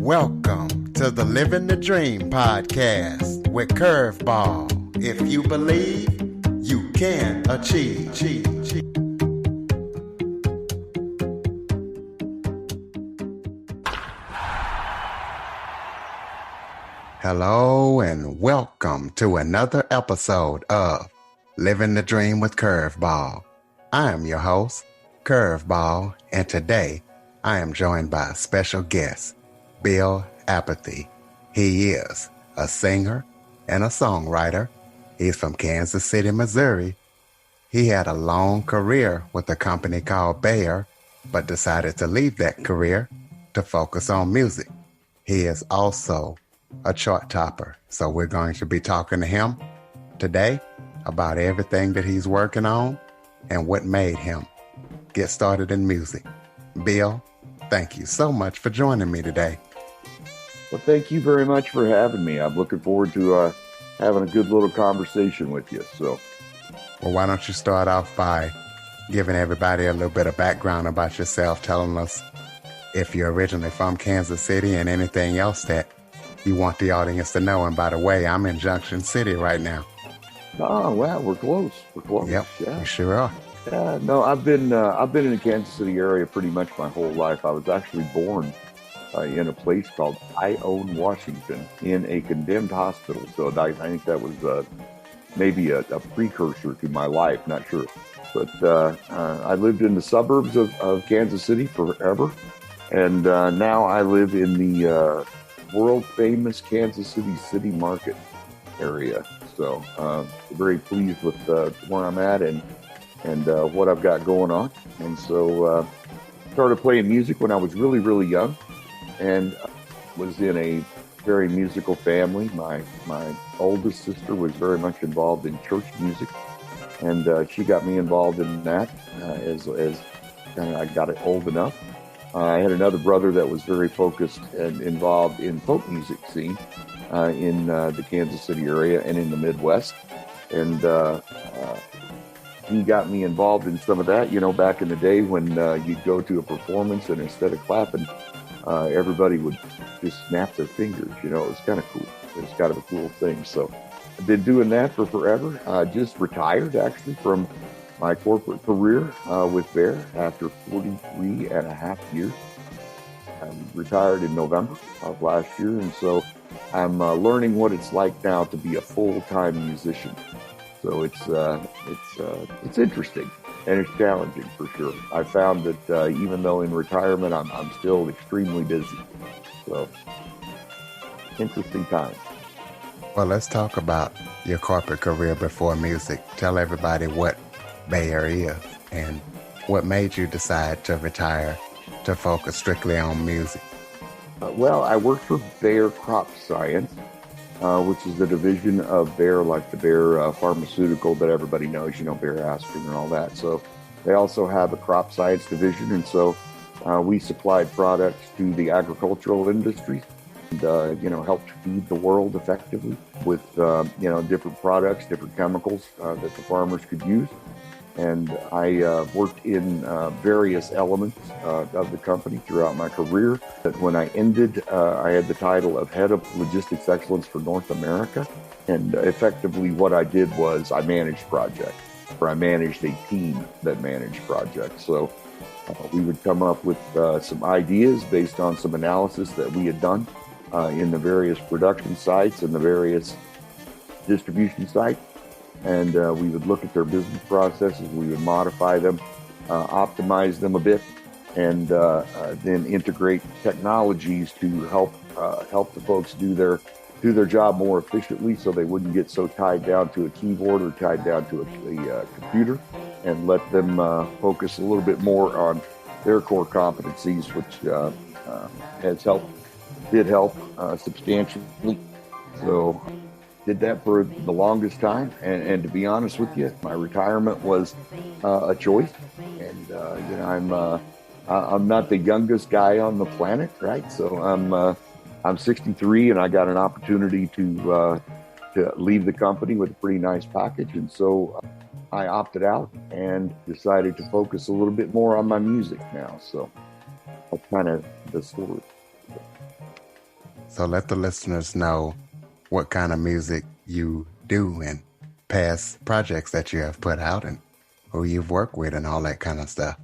Welcome to the Living the Dream podcast with Curveball. If you believe, you can achieve. Hello and welcome to another episode of Living the Dream with Curveball. I am your host, Curveball, and today I am joined by a special guest, Bill Abernathy. He is a singer and a songwriter. He's from Kansas City, Missouri. He had a long career with a company called Bayer, but decided to leave that career to focus on music. He is also a chart topper, so we're going to be talking to him today about everything that he's working on and what made him get started in music. Bill, thank you so much for joining me today. Well, thank you very much for having me. I'm looking forward to having a good little conversation with you. Well, why don't you start off by giving everybody a little bit of background about yourself, telling us if you're originally from Kansas City and anything else that you want the audience to know. And by the way, I'm in Junction City right now. Oh, wow, we're close. Yep, yeah. We sure are. Yeah, no, I've been in the Kansas City area pretty much my whole life. I was actually born in a place called Ione, Washington, in a condemned hospital. So I think that was maybe a precursor to my life, not sure. But I lived in the suburbs of Kansas City forever. And now I live in the world-famous Kansas City Market area. So very pleased with where I'm at and what I've got going on. And so started playing music when I was really, really young. And was in a very musical family. My oldest sister was very much involved in church music, and she got me involved in that as I got it old enough. I had another brother that was very focused and involved in folk music scene in the Kansas City area and in the Midwest, and he got me involved in some of that. You know, back in the day when you'd go to a performance and instead of clapping, everybody would just snap their fingers. You know, it was kind of cool. It was kind of a cool thing. So I've been doing that for forever. Just retired, actually, from my corporate career with Bayer after 43 and a half years. I retired in November of last year, and so I'm learning what it's like now to be a full-time musician. So it's interesting. And it's challenging for sure. I found that even though in retirement, I'm still extremely busy. So, interesting time. Well, let's talk about your corporate career before music. Tell everybody what Bayer is and what made you decide to retire to focus strictly on music. Well, I worked for Bayer Crop Science, which is the division of Bayer, like the Bayer pharmaceutical that everybody knows, you know, Bayer aspirin and all that. So they also have a crop science division. And so we supplied products to the agricultural industry and, helped feed the world effectively with, different products, different chemicals that the farmers could use. And I worked in various elements of the company throughout my career. But when I ended, I had the title of Head of Logistics Excellence for North America. And effectively what I did was I managed projects, or I managed a team that managed projects. So we would come up with some ideas based on some analysis that we had done in the various production sites and the various distribution sites. And we would look at their business processes, we would modify them, optimize them a bit, and then integrate technologies to help the folks do their job more efficiently, so they wouldn't get so tied down to a keyboard or tied down to a computer, and let them focus a little bit more on their core competencies, which did help substantially. So did that for the longest time, and to be honest with you, my retirement was a choice. And I'm not the youngest guy on the planet, right? So I'm 63, and I got an opportunity to leave the company with a pretty nice package, and so I opted out and decided to focus a little bit more on my music now. So that's kind of the story. So let the listeners know what kind of music you do and past projects that you have put out and who you've worked with and all that kind of stuff.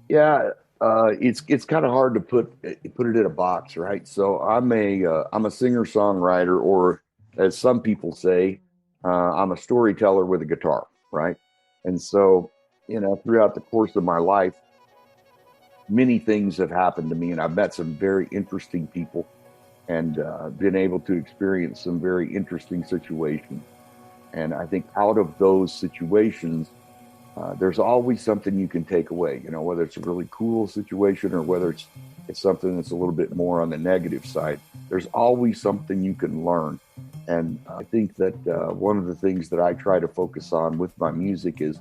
Yeah, it's kind of hard to put it in a box, right? So I'm a singer songwriter, or as some people say, I'm a storyteller with a guitar, right? And so, throughout the course of my life, many things have happened to me, and I've met some very interesting people, and been able to experience some very interesting situations. And I think out of those situations, there's always something you can take away, whether it's a really cool situation or whether it's something that's a little bit more on the negative side. There's always something you can learn. And I think that one of the things that I try to focus on with my music is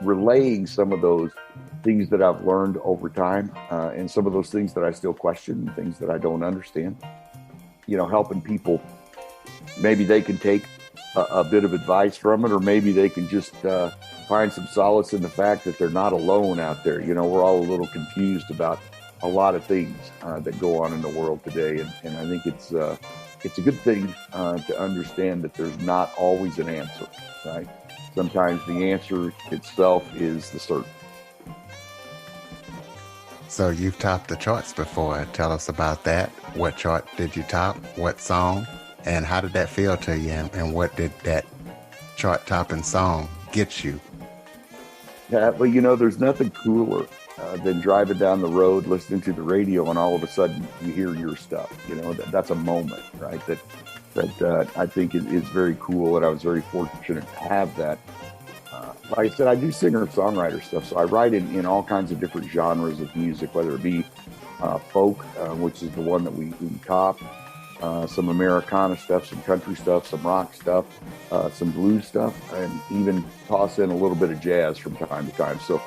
relaying some of those things that I've learned over time, and some of those things that I still question, things that I don't understand, helping people. Maybe they can take a bit of advice from it, or maybe they can just find some solace in the fact that they're not alone out there. We're all a little confused about a lot of things that go on in the world today, and I think it's a good thing to understand that there's not always an answer, right? Sometimes the answer itself is the search. So you've topped the charts before. Tell us about that. What chart did you top? What song? And how did that feel to you? And what did that chart-topping song get you? Yeah, but there's nothing cooler than driving down the road, listening to the radio, and all of a sudden you hear your stuff. That's a moment, right? That I think is very cool, and I was very fortunate to have that. Like I said, I do singer-songwriter stuff, so I write in all kinds of different genres of music, whether it be folk, which is the one that we top, some Americana stuff, some country stuff, some rock stuff, some blues stuff, and even toss in a little bit of jazz from time to time. So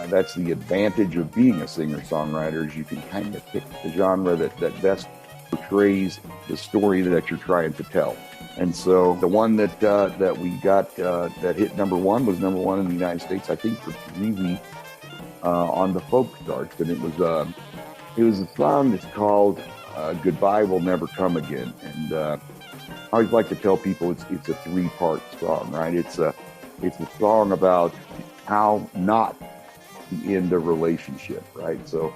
that's the advantage of being a singer-songwriter, is you can kind of pick the genre that best portrays the story that you're trying to tell. And so the one that we got that hit number one was number one in the United States, I think, for 3 weeks on the folk charts, and it was a song that's called "Goodbye Will Never Come Again." And I always like to tell people it's a 3-part song, right? It's a song about how not to end a relationship, right? So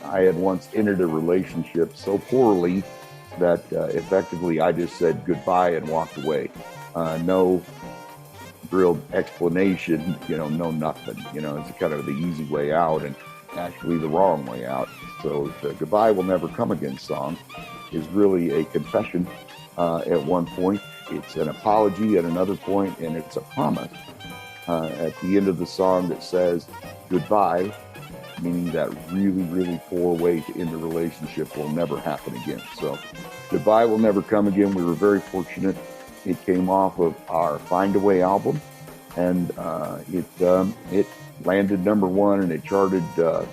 I had once entered a relationship so poorly that effectively I just said goodbye and walked away. No real explanation, no nothing. It's kind of the easy way out and actually the wrong way out. So the "Goodbye Will Never Come Again" song is really a confession at one point. It's an apology at another point, and it's a promise at the end of the song that says goodbye, meaning that really, really poor way to end a relationship will never happen again. So "Goodbye Will Never Come Again," we were very fortunate. It came off of our Find a Way album, and it landed number one, and it charted,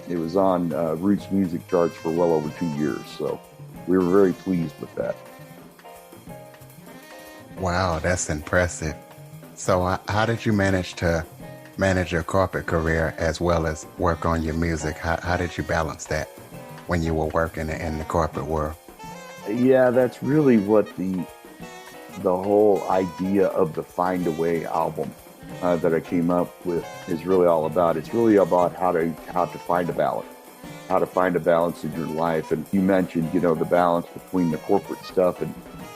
it was on Roots music charts for well over 2 years. So we were very pleased with that. Wow, that's impressive. So how did you manage to manage your corporate career as well as work on your music? How did you balance that when you were working in the corporate world? Yeah, that's really what the whole idea of the Find a Way album that I came up with is really all about. It's really about how to find a balance in your life. And you mentioned, the balance between the corporate stuff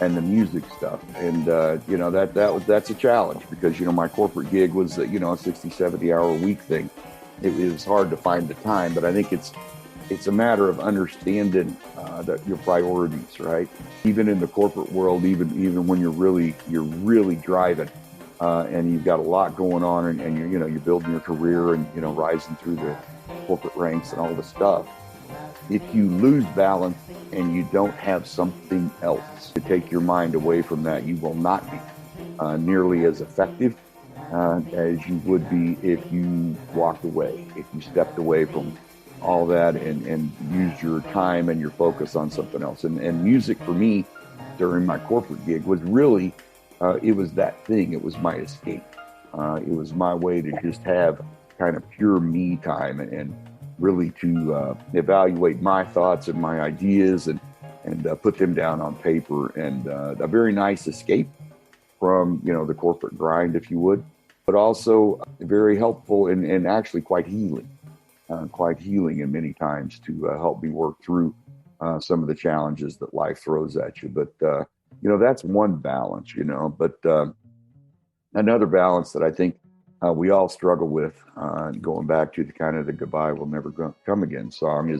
and the music stuff. And, that's a challenge because, my corporate gig was, a 60, 70 hour a week thing. It was hard to find the time, but I think it's a matter of understanding that your priorities, right? Even in the corporate world, even when you're really driving, and you've got a lot going on, and you're building your career and rising through the corporate ranks and all the stuff. If you lose balance and you don't have something else to take your mind away from that, you will not be nearly as effective as you would be if you walked away, if you stepped away from all that and used your time and your focus on something else. And music for me during my corporate gig was really, it was that thing. It was my escape. It was my way to just have kind of pure me time and really to evaluate my thoughts and my ideas and put them down on paper, and a very nice escape from, the corporate grind, if you would, but also very helpful and actually quite healing in many times to help me work through some of the challenges that life throws at you. But, that's one balance, but another balance that I think we all struggle with, going back to the kind of the "Goodbye Will Never Come Again" song,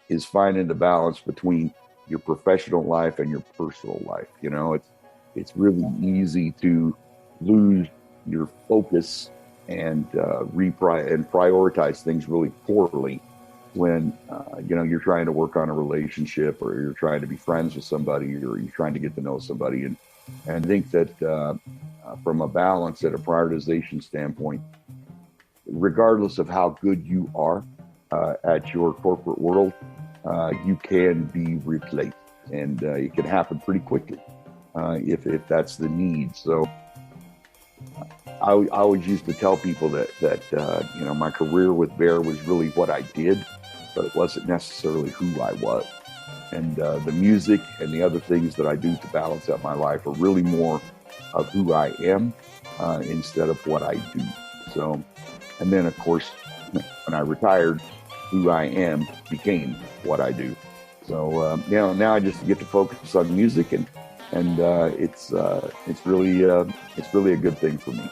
is finding the balance between your professional life and your personal life. It's really easy to lose your focus and prioritize things really poorly when you're trying to work on a relationship, or you're trying to be friends with somebody, or you're trying to get to know somebody, and I think that from a balance and a prioritization standpoint, regardless of how good you are at your corporate world, you can be replaced, and it can happen pretty quickly if that's the need. So I always used to tell people that my career with Bear was really what I did, but it wasn't necessarily who I was. And the music and the other things that I do to balance out my life are really more of who I am instead of what I do. So, and then of course, when I retired, who I am became what I do. So now I just get to focus on music, and it's really a good thing for me.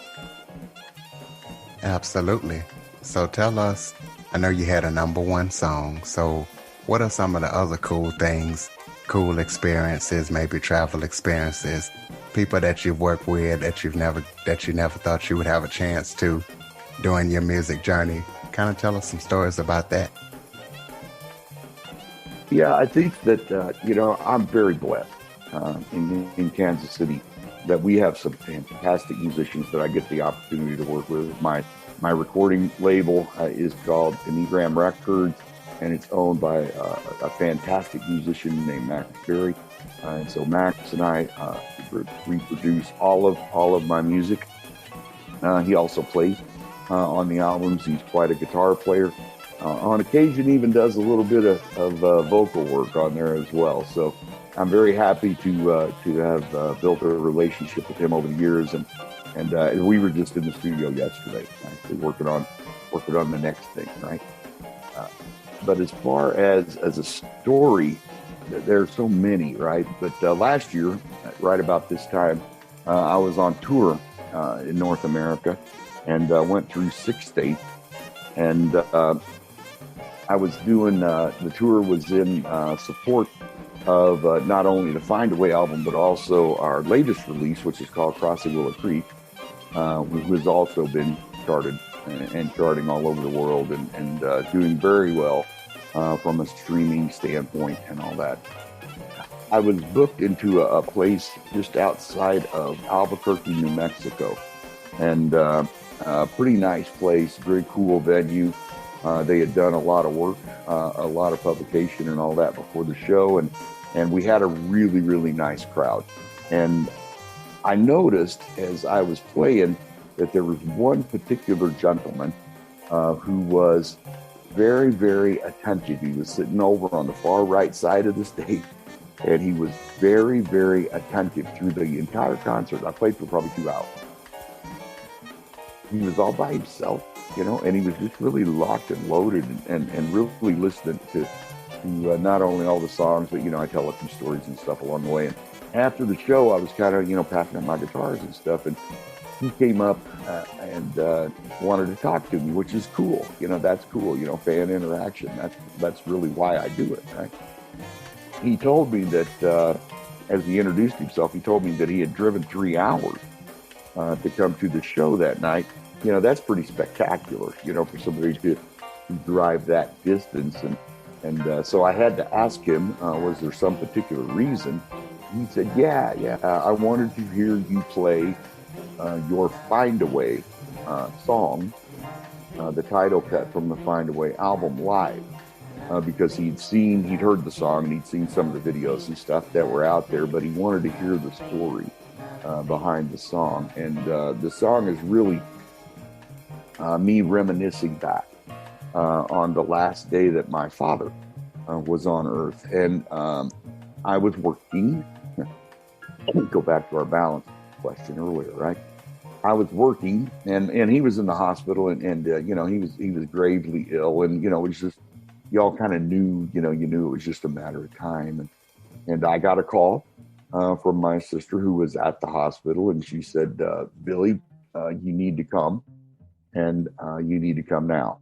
Absolutely. So tell us, I know you had a number one song, so what are some of the other cool things, cool experiences, maybe travel experiences, people that you've worked with that you never thought you would have a chance to during your music journey? Kind of tell us some stories about that. Yeah, I think that I'm very blessed in Kansas City that we have some fantastic musicians that I get the opportunity to work with. My recording label is called Enneagram Records, and it's owned by a fantastic musician named Max Berry. And so Max and I reproduce all of my music. He also plays on the albums. He's quite a guitar player. On occasion, even does a little bit of vocal work on there as well. So I'm very happy to have built a relationship with him over the years, and we were just in the studio yesterday, actually working on the next thing, right? But as far as a story, there's so many, right? But last year, right about this time, I was on tour in North America, and went through 6 states, and I was doing the tour was in support of not only the Find a Way album, but also our latest release, which is called Crossing Willow Creek, which has also been charted and charting all over the world, and doing very well from a streaming standpoint and all that. I was booked into a place just outside of Albuquerque, New Mexico, and a pretty nice place, very cool venue. They had done a lot of work, a lot of publication and all that before the show, and we had a really, really nice crowd. And I noticed as I was playing that there was one particular gentleman who was very, very attentive. He was sitting over on the far right side of the stage, and he was very, very attentive through the entire concert. I played for probably 2 hours. He was all by himself, and he was just really locked and loaded and really listening to not only all the songs, but, I tell a few stories and stuff along the way. And after the show, I was kind of, passing up my guitars and stuff, and he came up and wanted to talk to me, which is cool. That's cool, fan interaction. That's really why I do it, right? He told me that, as he introduced himself, he told me that he had driven 3 hours to come to the show that night. That's pretty spectacular, for somebody to drive that distance. And so I had to ask him, was there some particular reason? He said, yeah, I wanted to hear you play your Find a Way song, the title cut from the Find a Way album, live. Because he'd heard the song, and he'd seen some of the videos and stuff that were out there, but he wanted to hear the story behind the song. And the song is really me reminiscing back on the last day that my father was on earth. And I was working. Go back to our balance question earlier, right? I was working, and he was in the hospital, and he was gravely ill, and it was just, y'all kind of knew, you knew it was just a matter of time, and I got a call from my sister who was at the hospital, and she said, Billy, you need to come, and you need to come now.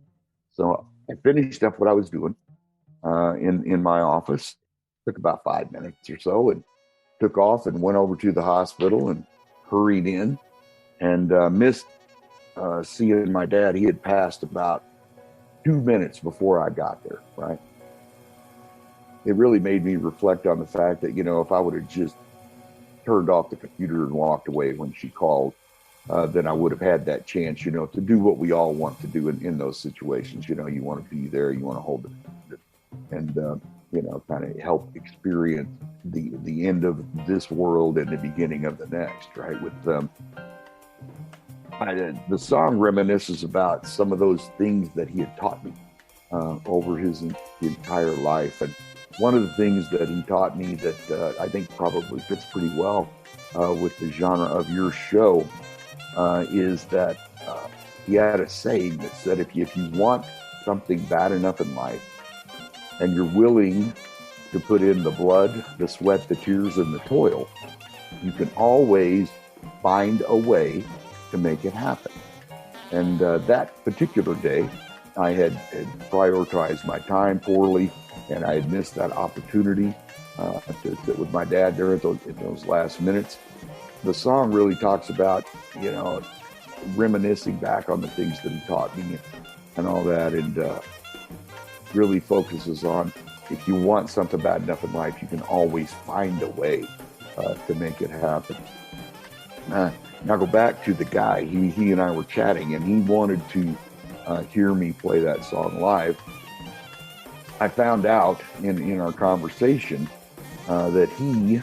So I finished up what I was doing in my office. Took about 5 minutes or so, and took off and went over to the hospital and hurried in, and missed seeing my dad. He had passed about 2 minutes before I got there, right? It really made me reflect on the fact that, if I would have just turned off the computer and walked away when she called, then I would have had that chance, to do what we all want to do in those situations. You want to be there, you want to hold it, and, kind of help experience the end of this world and the beginning of the next, right? With the song reminisces about some of those things that he had taught me over his entire life. And one of the things that he taught me that I think probably fits pretty well with the genre of your show is that he had a saying that said, if you want something bad enough in life and you're willing to put in the blood, the sweat, the tears, and the toil, you can always find a way to make it happen. And that particular day, I had prioritized my time poorly, and I had missed that opportunity to sit with my dad there in those last minutes. The song really talks about, reminiscing back on the things that he taught me and all that, and really focuses on, if you want something bad enough in life, you can always find a way to make it happen. Now go back to the guy. He and I were chatting, and he wanted to hear me play that song live. I found out in our conversation that he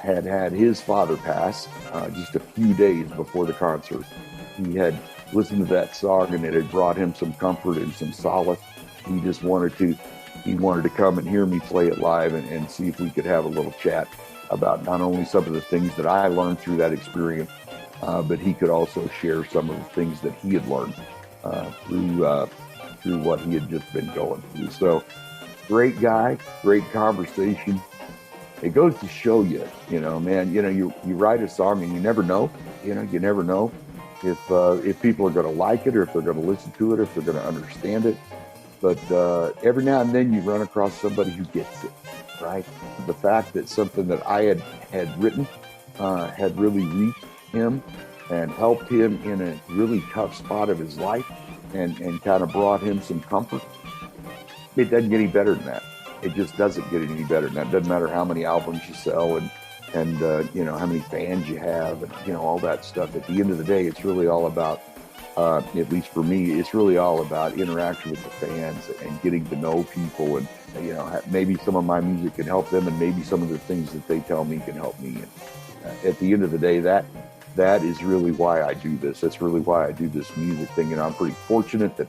had his father pass just a few days before the concert. He had listened to that song, and it had brought him some comfort and some solace. He just wanted to come and hear me play it live and see if we could have a little chat about not only some of the things that I learned through that experience, but he could also share some of the things that he had learned through what he had just been going through. So great guy, great conversation. It goes to show you, man, you write a song and you never know if people are going to like it, or if they're going to listen to it, or if they're going to understand it. But every now and then you run across somebody who gets it, right? The fact that something that I had written had really reached him and helped him in a really tough spot of his life and kind of brought him some comfort. It doesn't get any better than that. It just doesn't get any better than that. It doesn't matter how many albums you sell and how many fans you have and, all that stuff. At the end of the day, it's really all about, at least for me, it's really all about interaction with the fans and getting to know people. And, maybe some of my music can help them, and maybe some of the things that they tell me can help me. And at the end of the day, that is really why I do this. That's really why I do this music thing. And I'm pretty fortunate that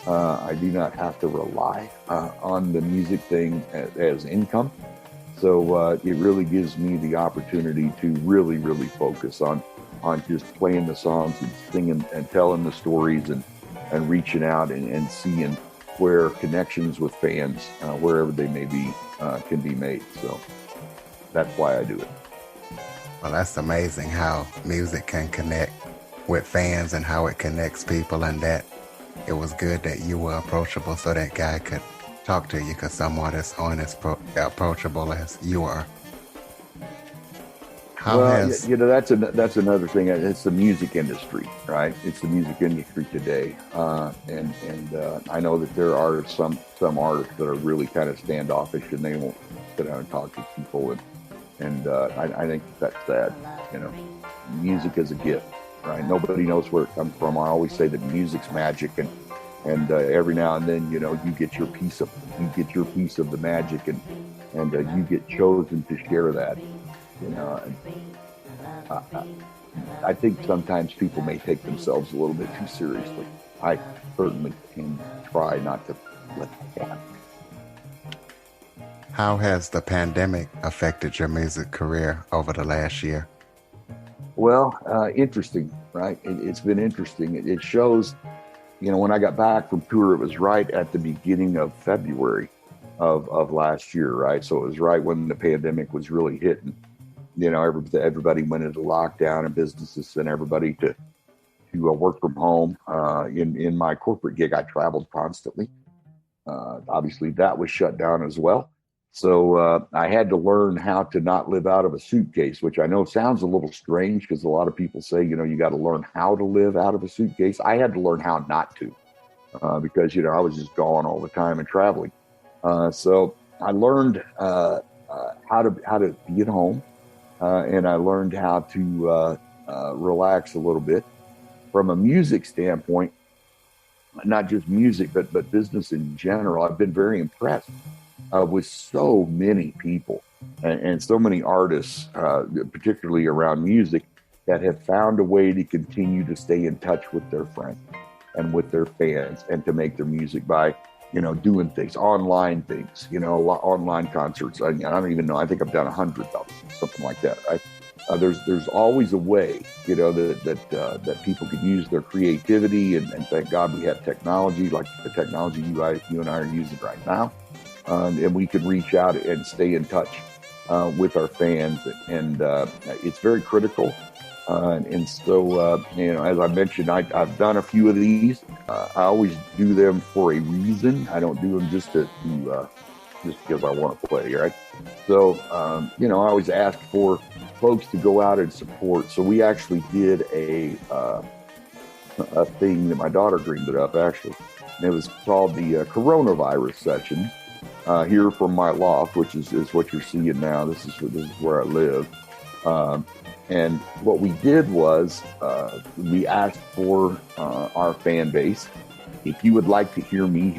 I do not have to rely on the music thing as income. So it really gives me the opportunity to really, really focus on just playing the songs and singing and telling the stories and reaching out and seeing where connections with fans, wherever they may be, can be made. So that's why I do it. Well, that's amazing how music can connect with fans and how it connects people, and that it was good that you were approachable so that guy could talk to you, because someone as honest, approachable as you are. That's another thing. It's the music industry, right? It's the music industry today, and I know that there are some artists that are really kind of standoffish and they won't sit down and talk to people, and I think that's sad. Music is a gift, right? Nobody knows where it comes from. I always say that music's magic, and every now and then, you get your piece of the magic, and you get chosen to share that. I think sometimes people may take themselves a little bit too seriously, I certainly can try not to let that happen. How has the pandemic affected your music career over the last year? Well, interesting, right? It's been interesting. It shows, when I got back from tour, it was right at the beginning of February of last year, right? So it was right when the pandemic was really hitting. Everybody went into lockdown and businesses sent everybody to work from home. In my corporate gig, I traveled constantly. Obviously, that was shut down as well. So I had to learn how to not live out of a suitcase, which I know sounds a little strange because a lot of people say, you got to learn how to live out of a suitcase. I had to learn how not to because, I was just gone all the time and traveling. So I learned how to be at home and I learned how to relax a little bit. From a music standpoint, not just music, but business in general, I've been very impressed with so many people and so many artists, particularly around music, that have found a way to continue to stay in touch with their friends and with their fans and to make their music by, doing things, online things, online concerts. I don't even know. I think I've done 100 of them, something like that, right? There's always a way, that people can use their creativity, and thank God we have technology like the technology you and I are using right now, and we can reach out and stay in touch with our fans, and it's very critical. And so, as I mentioned, I've done a few of these. I always do them for a reason. I don't do them just because I want to play, right? So, I always ask for folks to go out and support. So we actually did a thing that my daughter dreamed it up, actually. And it was called the coronavirus session here from my loft, which is what you're seeing now. This is where I live. And what we did was we asked for our fan base, if you would like to hear me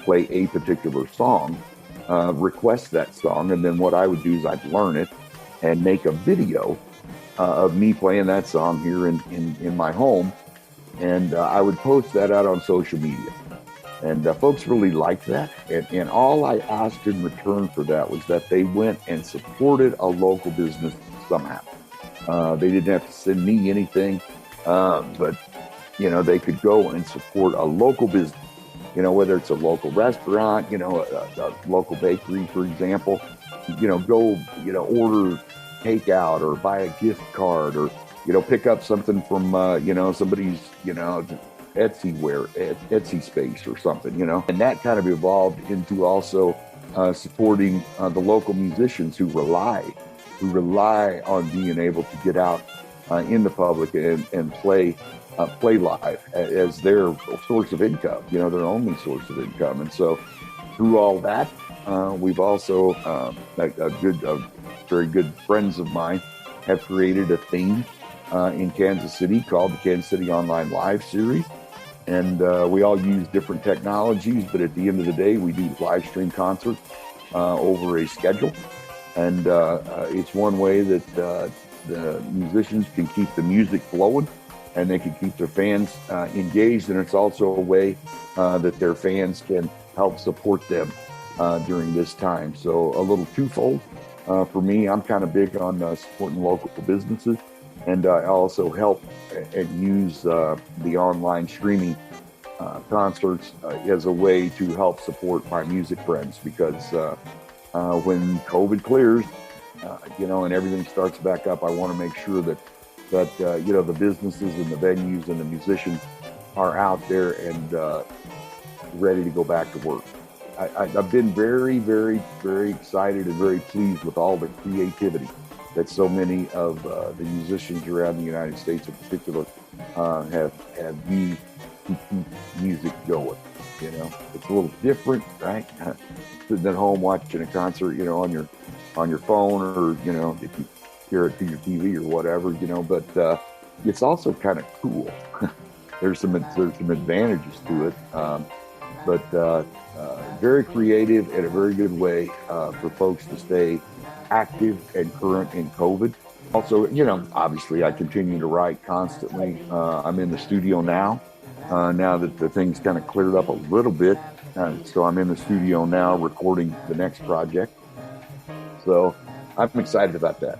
play a particular song, request that song. And then what I would do is I'd learn it and make a video of me playing that song here in my home. And I would post that out on social media. And folks really liked that. And all I asked in return for that was that they went and supported a local business somehow. They didn't have to send me anything, but, they could go and support a local business, whether it's a local restaurant, a local bakery, for example, go, order takeout or buy a gift card or, pick up something from, somebody's, Etsy space or something, and that kind of evolved into also supporting the local musicians who rely on being able to get out in the public and play live as their source of income, their only source of income. And so through all that, we've also, very good friends of mine have created a theme in Kansas City called the Kansas City Online Live Series. And we all use different technologies, but at the end of the day, we do live stream concerts over a schedule. And it's one way that the musicians can keep the music flowing and they can keep their fans engaged. And it's also a way that their fans can help support them during this time. So a little twofold for me. I'm kind of big on supporting local businesses. And I also help and use the online streaming concerts as a way to help support my music friends, because when COVID clears, and everything starts back up, I want to make sure that the businesses and the venues and the musicians are out there and ready to go back to work. I've been very, very, very excited and very pleased with all the creativity that so many of the musicians around the United States in particular have used to keep music going. It's a little different, right? Sitting at home watching a concert, on your phone, or if you hear it through your TV or whatever, but it's also kind of cool. There's some advantages to it, but very creative and a very good way for folks to stay active and current in COVID. Also, obviously I continue to write constantly. I'm in the studio now now that the thing's kind of cleared up a little bit. So I'm in the studio now recording the next project. So I'm excited about that.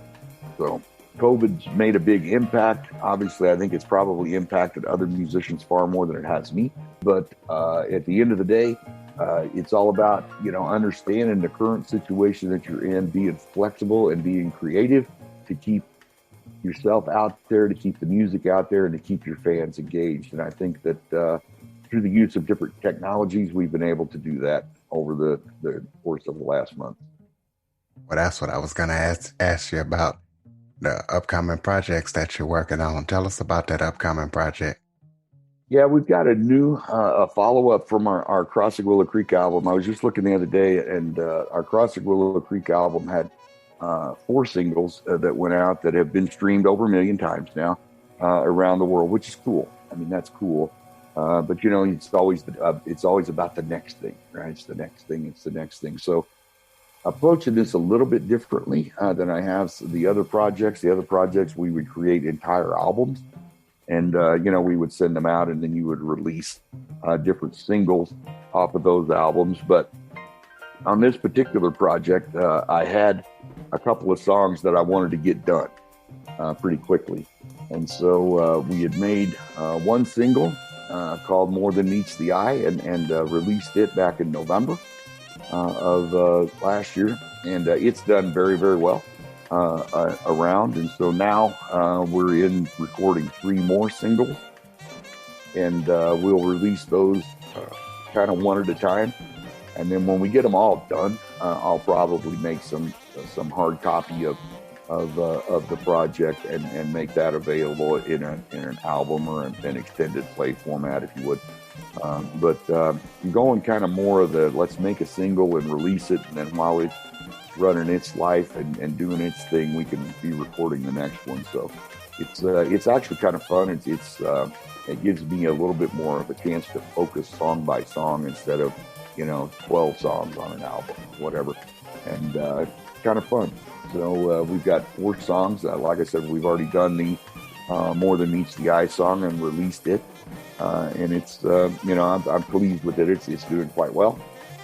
So COVID's made a big impact. Obviously, I think it's probably impacted other musicians far more than it has me. But at the end of the day, it's all about, understanding the current situation that you're in, being flexible and being creative to keep yourself out there, to keep the music out there, and to keep your fans engaged. And I think that through the use of different technologies, we've been able to do that over the course of the last month. Well, that's what I was going to ask you about, the upcoming projects that you're working on. Tell us about that upcoming project. Yeah, we've got a new a follow-up from our Crossing Willow Creek album. I was just looking the other day, and our Crossing Willow Creek album had 4 singles that went out that have been streamed over 1 million times now around the world, which is cool. I mean, that's cool. But it's always about the next thing, right? It's the next thing. It's the next thing. So approaching this a little bit differently than I have the other projects. The other projects, we would create entire albums, and we would send them out, and then you would release different singles off of those albums. But on this particular project, I had a couple of songs that I wanted to get done pretty quickly. And so we had made one single called More Than Meets the Eye, and released it back in November of last year. And it's done very, very well around. And so now we're in recording 3 more singles, and we'll release those kind of one at a time. And then when we get them all done, I'll probably make some hard copy of the project and make that available in an album or an extended play format, if you would. But going kind of more of the let's make a single and release it, and then while it's running its life and doing its thing, we can be recording the next one. So it's actually kind of fun. It gives me a little bit more of a chance to focus song by song instead of 12 songs on an album, whatever. And kind of fun. So we've got 4 songs. Like I said, we've already done the More Than Meets the Eye song and released it. And it's, I'm pleased with it. It's doing quite well.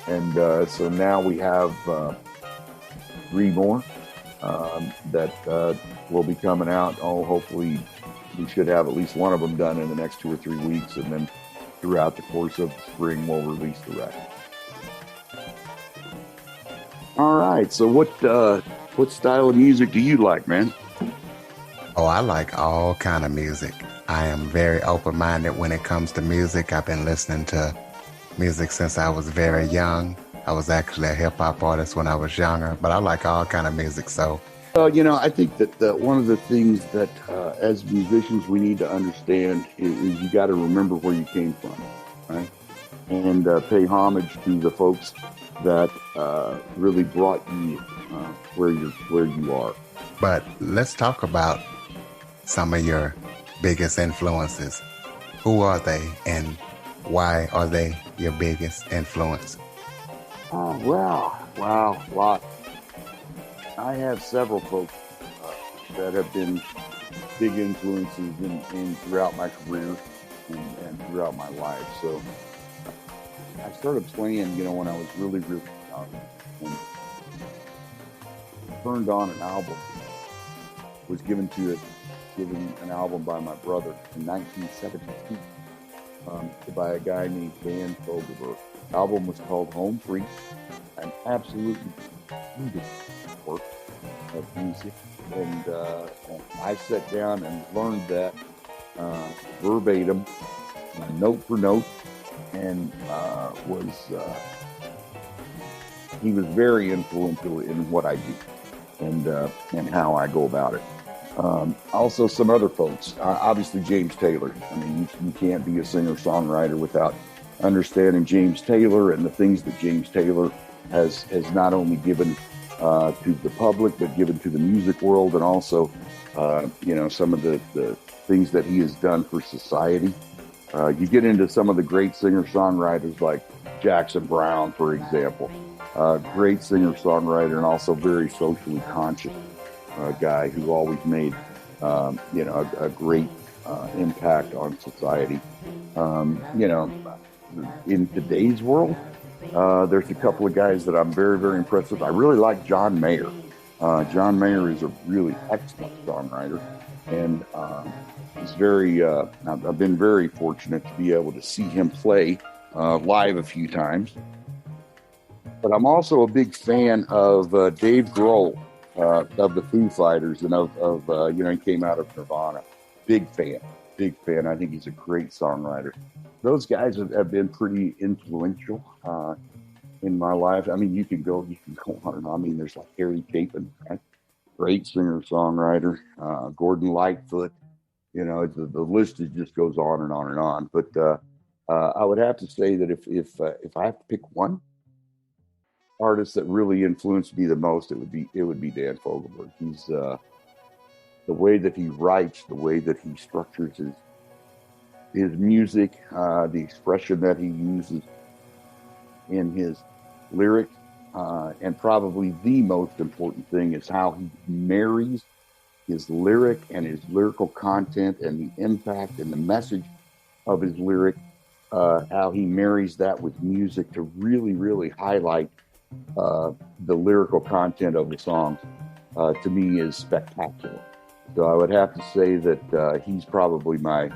And so now we have 3 more that will be coming out. Hopefully we should have at least one of them done in the next 2 or 3 weeks. And then throughout the course of the spring, we'll release the rest. All right. So what style of music do you like, man? Oh, I like all kind of music. I am very open-minded when it comes to music. I've been listening to music since I was very young. I was actually a hip-hop artist when I was younger, but I like all kind of music. So, I think that one of the things that as musicians we need to understand is you got to remember where you came from, right? And pay homage to the folks that really brought you where you are. But let's talk about some of your biggest influences. Who are they, and why are they your biggest influence? Oh, wow, lot. I have several folks that have been big influences in throughout my career and throughout my life. So I started playing, when I was really, really young, and turned on an album. Was given an album by my brother in 1972 by a guy named Dan Fogelberg. The album was called Home Free, an absolutely beautiful work of music. And I sat down and learned that verbatim, note for note, and he was very influential in what I do and how I go about it. Also, some other folks, obviously James Taylor. I mean, you can't be a singer-songwriter without understanding James Taylor and the things that James Taylor has not only given to the public, but given to the music world, and also, some of the things that he has done for society. You get into some of the great singer-songwriters like Jackson Browne, for example. Great singer-songwriter and also very socially conscious guy who always made, a great impact on society. You know, in today's world, there's a couple of guys that I'm very, very impressed with. I really like John Mayer. John Mayer is a really excellent songwriter, and he's very. I've been very fortunate to be able to see him play live a few times. But I'm also a big fan of Dave Grohl of the Foo Fighters, and of he came out of Nirvana. Big fan, big fan. I think he's a great songwriter. Those guys have been pretty influential in my life. I mean, you can go on and on. I mean, there's like Harry Chapin, right? Great singer songwriter. Gordon Lightfoot. The list just goes on and on and on. But I would have to say that if I have to pick one artist that really influenced me the most, it would be Dan Fogelberg. He's the way that he writes, the way that he structures his music, the expression that he uses in his lyrics, and probably the most important thing is how he marries his lyric and his lyrical content and the impact and the message of his lyric, how he marries that with music to really, really highlight the lyrical content of the songs, to me is spectacular. So I would have to say that he's probably my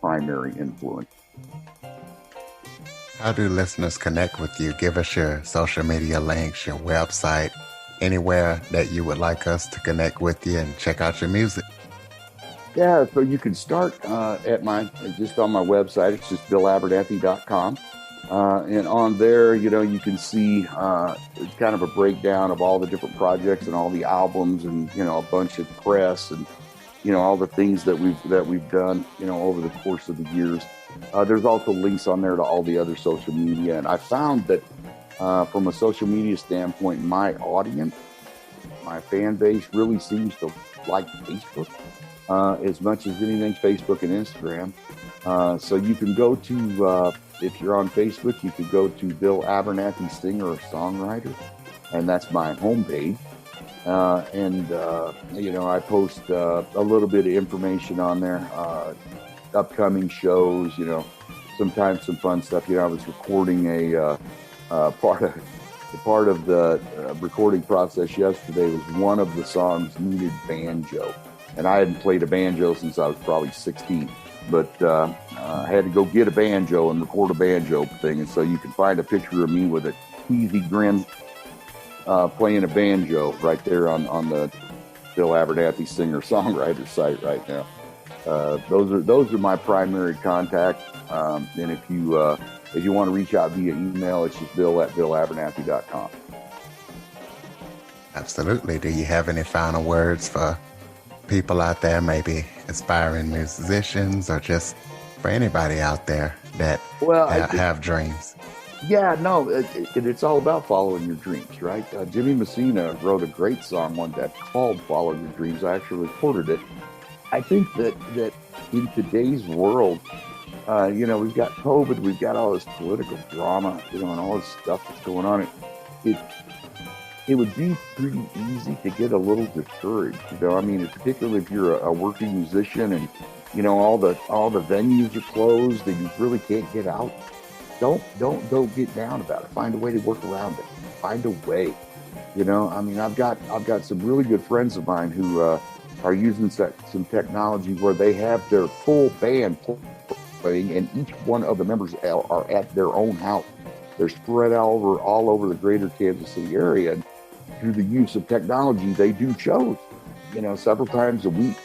primary influence. How do listeners connect with you? Give us your social media links, your website, anywhere that you would like us to connect with you and check out your music. Yeah, so you can start just on my website. It's just billabernathy.com. And on there, you can see kind of a breakdown of all the different projects and all the albums and, a bunch of press and, all the things that we've done, over the course of the years. There's also links on there to all the other social media. And I found that from a social media standpoint, my audience, my fan base really seems to like Facebook as much as anything, Facebook and Instagram. So you can go to, if you're on Facebook, you can go to Bill Abernathy, singer or songwriter, and that's my homepage. I post a little bit of information on there, upcoming shows, sometimes some fun stuff. I was recording a part of the recording process yesterday was one of the songs needed banjo, and I hadn't played a banjo since I was probably 16. But I had to go get a banjo and record a banjo thing. And so you can find a picture of me with a easy grin playing a banjo right there on the Bill Abernathy singer-songwriter site right now. Those are my primary contacts. And if you want to reach out via email, it's just bill@billabernathy.com. Absolutely. Do you have any final words for people out there, maybe aspiring musicians, or just for anybody out there that have dreams? Yeah, no, it's all about following your dreams, right? Jimmy Messina wrote a great song one day called "Follow Your Dreams." I actually recorded it. I think that in today's world, we've got COVID, we've got all this political drama, and all this stuff that's going on. It would be pretty easy to get a little discouraged, particularly if you're a working musician and, all the venues are closed and you really can't get out. Don't get down about it. Find a way to work around it. Find a way. I've got some really good friends of mine who are using some technology where they have their full band playing, and each one of the members are at their own house. They're spread all over the greater Kansas City area. And through the use of technology, they do shows, several times a week.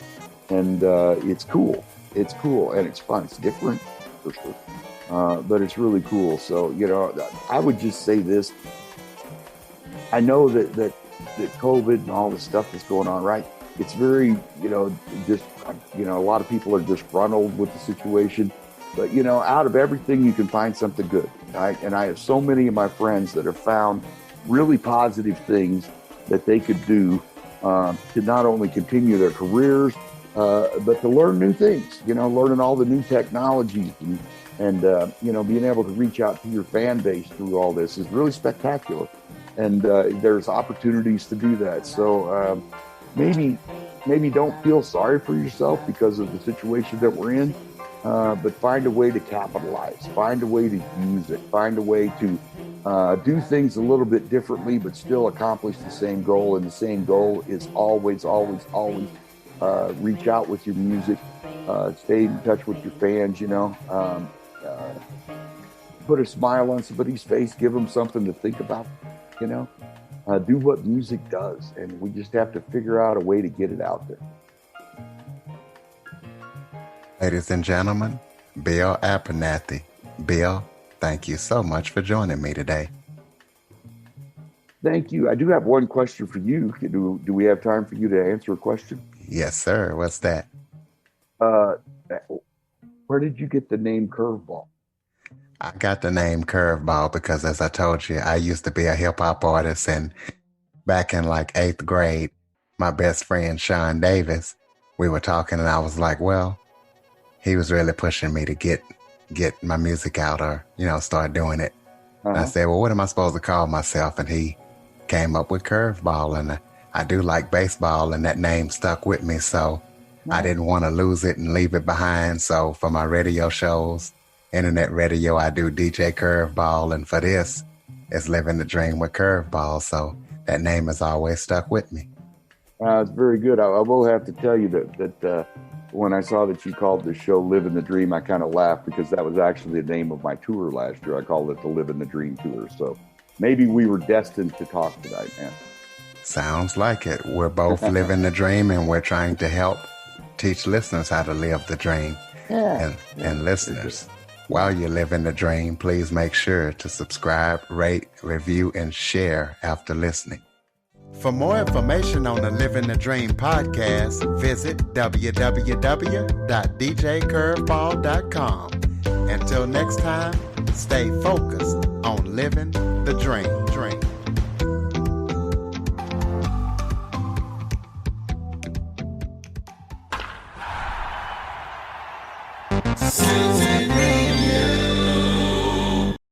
And it's cool. It's cool and it's fun. It's different, for sure. But it's really cool. So, I would just say this. I know that COVID and all the stuff that's going on, right? It's very, a lot of people are disgruntled with the situation. But, out of everything, you can find something good, right? And I have so many of my friends that have found really positive things that they could do to not only continue their careers, but to learn new things, learning all the new technologies and being able to reach out to your fan base through all this is really spectacular. And there's opportunities to do that. So maybe maybe don't feel sorry for yourself because of the situation that we're in, but find a way to capitalize, find a way to use it, find a way to do things a little bit differently, but still accomplish the same goal. And the same goal is always, always, always reach out with your music, stay in touch with your fans, put a smile on somebody's face, give them something to think about, do what music does. And we just have to figure out a way to get it out there. Ladies and gentlemen, Bill Abernathy. Bill, thank you so much for joining me today. Thank you. I do have one question for you. Do we have time for you to answer a question? Yes, sir. What's that? Where did you get the name Curveball? I got the name Curveball because, as I told you, I used to be a hip hop artist, and back in like 8th grade, my best friend Sean Davis, we were talking, and I was like, well, he was really pushing me to get my music out, or start doing it. And I said, well, what am I supposed to call myself? And he came up with Curveball, and I do like baseball, and that name stuck with me, so I didn't want to lose it and leave it behind. So for my radio shows, internet radio, I do DJ Curveball, and for this, it's Living the Dream with Curveball. So that name has always stuck with me. It's very good. I will have to tell you that when I saw that you called the show Living the Dream, I kind of laughed because that was actually the name of my tour last year. I called it the Living the Dream Tour. So maybe we were destined to talk tonight, man. Sounds like it. We're both living the dream, and we're trying to help teach listeners how to live the dream. Yeah. And listeners, while you're living the dream, please make sure to subscribe, rate, review, and share after listening. For more information on the Living the Dream podcast, visit www.djcurveball.com. Until next time, stay focused on living the dream. Singing